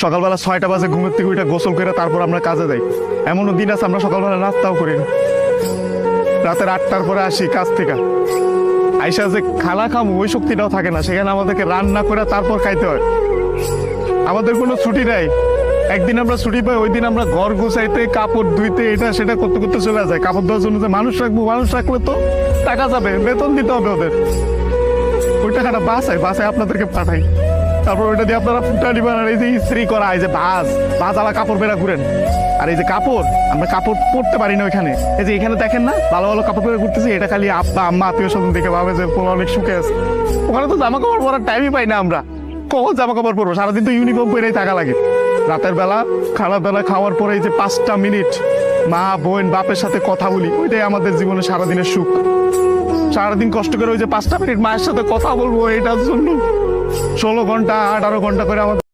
সকালবেলা 6টা বাজে ঘুমের থেকে উঠে গোসল করে তারপর আমরা কাজে যাই। এমনও দিন আছে আমরা সকালবেলা নাস্তাও করি না, রাতের 8টার পরে আসি কাজ থেকে, আইসা যে খানা খামো ওই শক্তিটাও থাকে না, সেখানে আমাদেরকে রান্না করে তারপর খাইতে হয়। আমাদের কোনো ছুটি নাই, একদিন আমরা ছুটি পাই ওই দিন আমরা ঘর গুছাইতে কাপড় ধুইতে এটা সেটা করতে করতে চলে যায়। কাপড় ধোয়ার জন্য যে মানুষ রাখবো, মানুষ রাখলে তো টাকা যাবে, বেতন দিতে হবে ওদের, ওই টাকাটা বাসায় আপনাদেরকে পাঠাই, তারপর ওইটা দিয়ে আপনারা ফুটানি বানান। এই যে ইস্ত্রি করা, এই যে ভাজ আলা কাপড় বেড়া ঘুরেন, আর এই যে কাপড় আমরা কাপড় পরতে পারি না ওইখানে, এই যে এখানে দেখেন না ভালো ভালো কাপড় পরে ঘুরতেছি, এটা খালি আব্বা আম্মা আত্মীয় স্বজন দেখে ভাবে যে পোলা অনেক সুখে আছে। ওখানে তো জামা কাপড় পরার টাইমই পাই না আমরা, কখন জামা কাপড় পরবো, সারাদিন তো ইউনিফর্ম পরেই থাকা লাগে। রাতের বেলা খাওয়া খাওয়ার পরে এই যে 5টা মিনিট মা বোন বাপের সাথে কথা বলি, ওইটাই আমাদের জীবনে সারাদিনের সুখ। সারাদিন কষ্ট করে ওই যে 5টা মিনিট মায়ের সাথে কথা বলবো, এটার জন্য 16 ঘন্টা 18 ঘন্টা করে আমাদের